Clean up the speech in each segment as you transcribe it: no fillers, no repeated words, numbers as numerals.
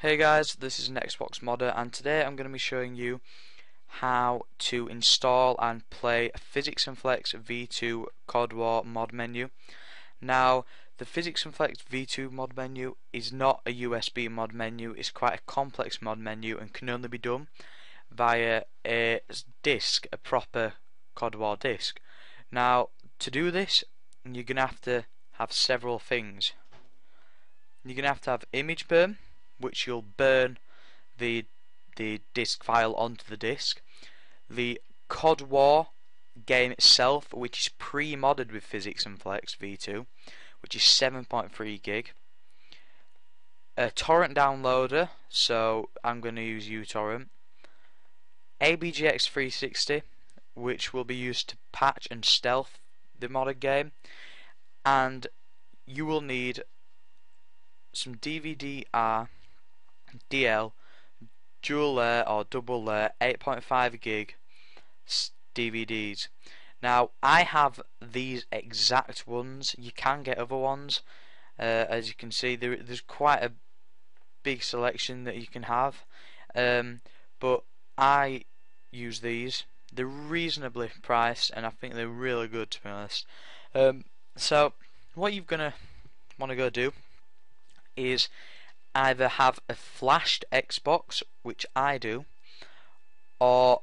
Hey guys, this is an Xbox modder, and today I'm going to be showing you how to install and play Physics and Flex V2 Cod Waw mod menu. Now, the Physics and Flex V2 mod menu is not a USB mod menu. It's quite a complex mod menu and can only be done via a disk, a proper Cod Waw disk. Now, to do this, you're going to have several things. You're going to have image burn, which you'll burn the disk file onto the disk. The Cod Waw game itself, which is pre-modded with Physics and Flex V2, which is 7.3 gig. A torrent downloader, so I'm going to use uTorrent. ABGX 360, which will be used to patch and stealth the modded game, and you will need some DVD-R DL dual layer or double layer 8.5 gig DVDs. Now I have these exact ones. You can get other ones. As you can see, there's quite a big selection that you can have, but I use these. They're reasonably priced and I think they're really good, to be honest. So what you're gonna want to go do is either have a flashed Xbox, which I do, or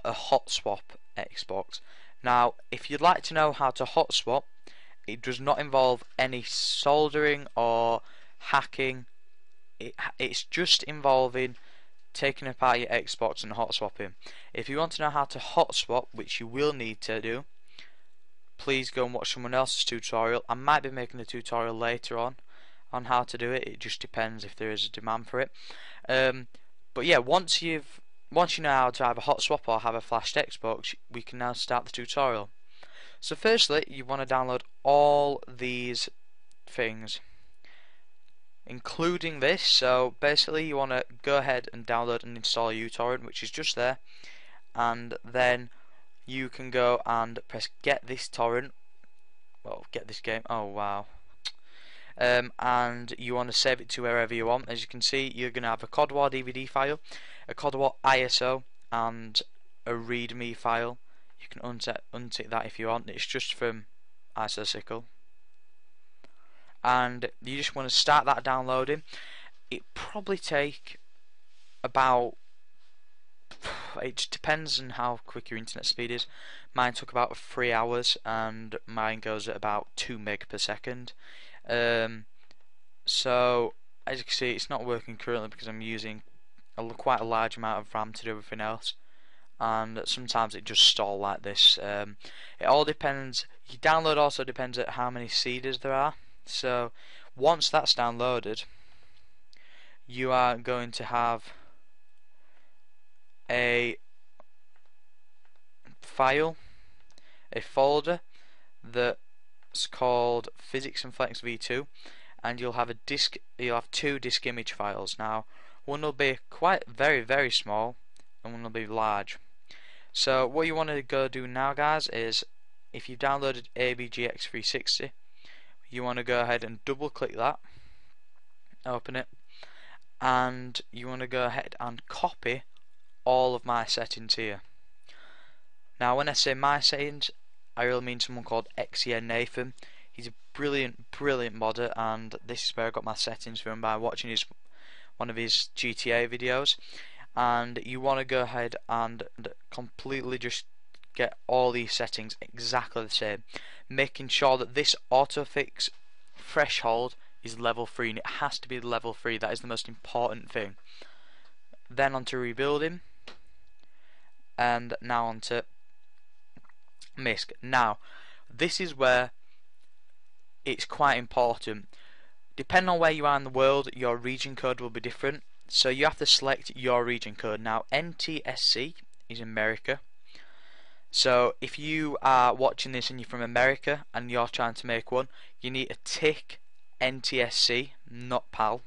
a hot swap Xbox. Now, if you'd like to know how to hot swap, it does not involve any soldering or hacking. It's just involving taking apart your Xbox and hot swapping. If you want to know how to hot swap, which you will need to do, please go and watch someone else's tutorial. I might be making a tutorial later on how to do it. It just depends if there is a demand for it. But yeah, once you know how to have a hot swap or have a flashed Xbox, we can now start the tutorial. So firstly, you want to download all these things, including this. So basically you want to go ahead and download and install uTorrent, which is just there, and then you can go and press get this torrent, well, get this game. Oh wow. And you want to save it to wherever you want. As you can see, you're going to have a Cod Waw DVD file, a Cod Waw ISO, and a README file. You can untick that if you want. It's just from ISO. And you just want to start that downloading. It probably take about, it just depends on how quick your internet speed is. Mine took about 3 hours, and mine goes at about 2 meg per second. So as you can see, it's not working currently because I'm using quite a large amount of RAM to do everything else, and sometimes it just stalls like this. It all depends. Your download also depends on how many seeders there are. So once that's downloaded, you are going to have a file, a folder that's called Physics and Flex V2, and you'll have two disk image files. Now, one will be very small, and one will be large. So what you want to go do now, guys, is if you've downloaded ABGX 360, you want to go ahead and double click that, open it, and you want to go ahead and copy all of my settings here. Now when I say my settings, I really mean someone called XEN Nathan. He's a brilliant modder, and this is where I got my settings from, by watching one of his GTA videos. And you want to go ahead and completely just get all these settings exactly the same, making sure that this autofix threshold is level 3, and it has to be level 3. That is the most important thing. Then onto rebuilding, and now onto MISC. Now this is where it's quite important. Depending on where you are in the world, your region code will be different, so you have to select your region code. Now NTSC is America, so if you are watching this and you're from America and you're trying to make one, you need to tick NTSC, not PAL.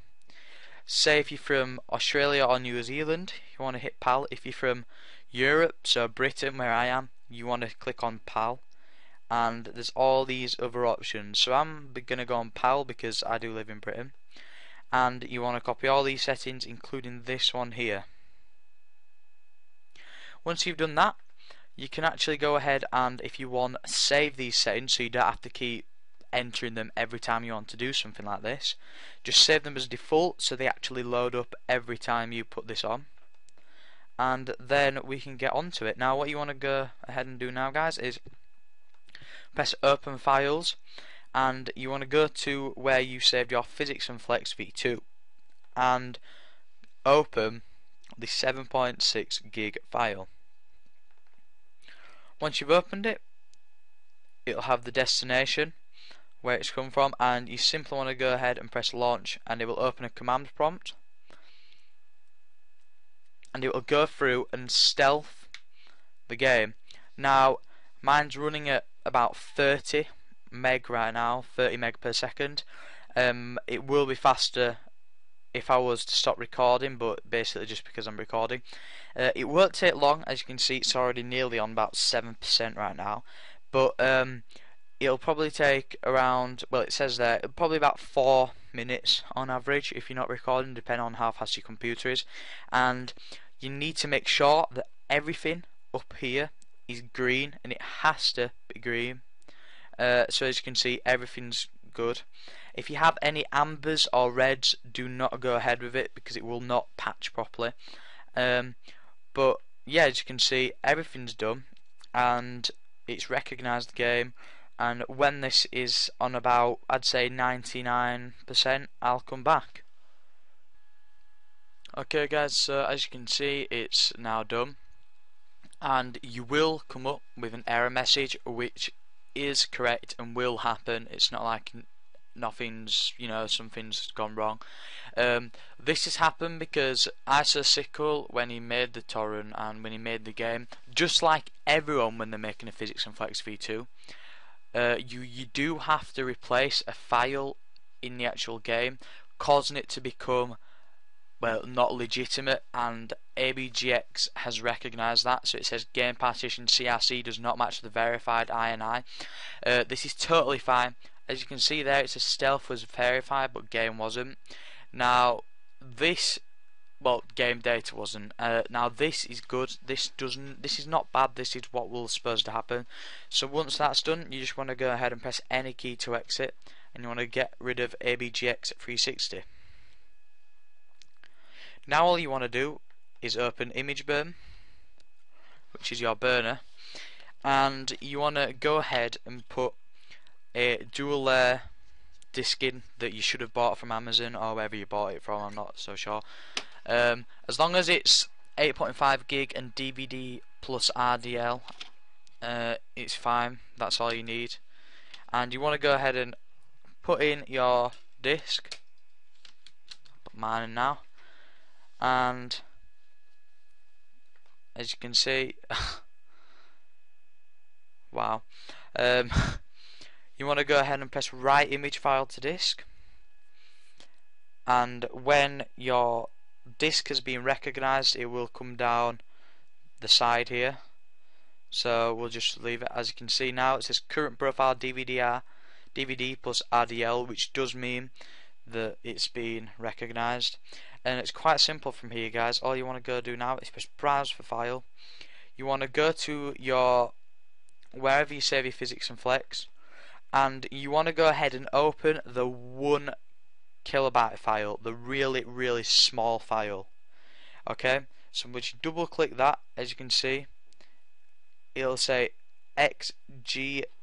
Say if you're from Australia or New Zealand, you want to hit PAL. If you're from Europe, so Britain where I am, you want to click on PAL. And there's all these other options, so I'm gonna go on PAL because I do live in Britain. and you want to copy all these settings, including this one here. Once you've done that, you can actually go ahead and, if you want, save these settings so you don't have to keep entering them every time you want to do something like this. Just save them as default so they actually load up every time you put this on, and then we can get onto it. Now what you want to go ahead and do now, guys, is press open files, and you want to go to where you saved your Physics and Flex v2 and open the 7.6 gig file. Once you've opened it, it'll have the destination where it's come from, and you simply want to go ahead and press launch, and it will open a command prompt, and it will go through and stealth the game. Now mine's running at about 30 meg right now, 30 meg per second. It will be faster if I was to stop recording, but basically just because I'm recording. It won't take long. As you can see, it's already nearly on about 7% right now, but it'll probably take around, well, it says there, probably about 4 minutes on average if you're not recording, depending on how fast your computer is. And you need to make sure that everything up here is green, and it has to be green. So as you can see, everything's good. If you have any ambers or reds, do not go ahead with it because it will not patch properly. But yeah, as you can see, everything's done and it's recognised the game. And when this is on about, I'd say 99%, I'll come back. Okay guys, so as you can see, it's now done, and you will come up with an error message, which is correct and will happen. It's not like nothing's, something's gone wrong. This has happened because ISO, when he made the torrent and when he made the game, just like everyone when they're making a Physics and Flex v2, you do have to replace a file in the actual game, causing it to become, well, not legitimate, and ABGX has recognised that, so it says game partition CRC does not match the verified INI. This is totally fine. As you can see there, it says stealth was verified but game wasn't. Now this, well, game data wasn't. Now this is good. This is not bad. This is what will supposed to happen. So once that's done, you just want to go ahead and press any key to exit, and you want to get rid of ABGX 360. Now all you want to do is open ImageBurn, which is your burner, and you want to go ahead and put a dual layer disk in that you should have bought from Amazon or wherever you bought it from, I'm not so sure. As long as it's 8.5 gig and DVD plus RDL, it's fine. That's all you need. And you want to go ahead and put in your disk. Put mine in now. And as you can see, wow, you want to go ahead and press write image file to disk, and when your disk has been recognized, it will come down the side here. So we'll just leave it. As you can see now, it says current profile DVD plus RDL, which does mean that it's been recognized. And it's quite simple from here, guys. All you want to go do now is press browse for file. You want to go to your wherever you save your Physics and Flex, and you want to go ahead and open the 1 kilobyte file, the really small file. Okay, so once you double click that, as you can see, it'll say XGD2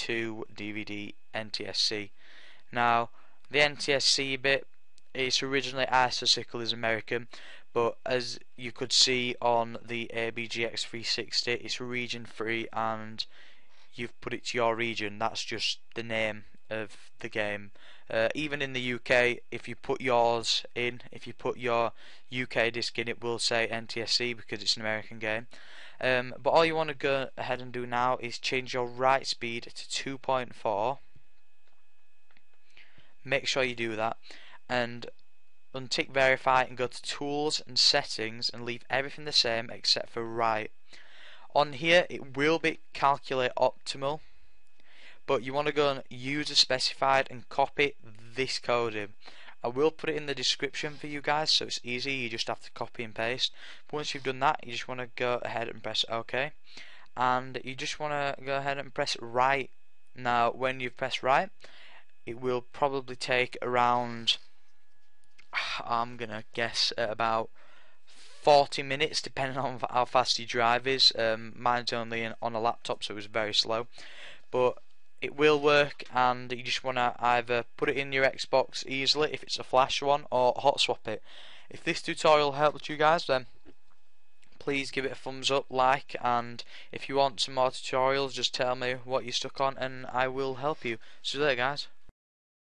DVD NTSC. Now the NTSC bit, it's originally ISO is American, but as you could see on the ABGX 360, it's region free, and you've put it to your region. That's just the name of the game. Even in the UK, if you put yours in, if you put your UK disc in, it will say NTSC because it's an American game. But all you want to go ahead and do now is change your write speed to 2.4. Make sure you do that, and untick verify and go to tools and settings and leave everything the same except for write. On here it will be calculate optimal, but you want to go on user specified and copy this code in. I will put it in the description for you guys, so it's easy. You just have to copy and paste. But once you've done that, you just want to go ahead and press OK, and you just want to go ahead and press write. Now when you've pressed write, it will probably take around, I'm gonna guess, about 40 minutes, depending on how fast your drive is. Mine's only on a laptop, so it was very slow, but it will work. And you just want to either put it in your Xbox easily if it's a flash one, or hot swap it. If this tutorial helped you guys, then please give it a thumbs up, like, and if you want some more tutorials, just tell me what you're stuck on and I will help you. See you later, guys.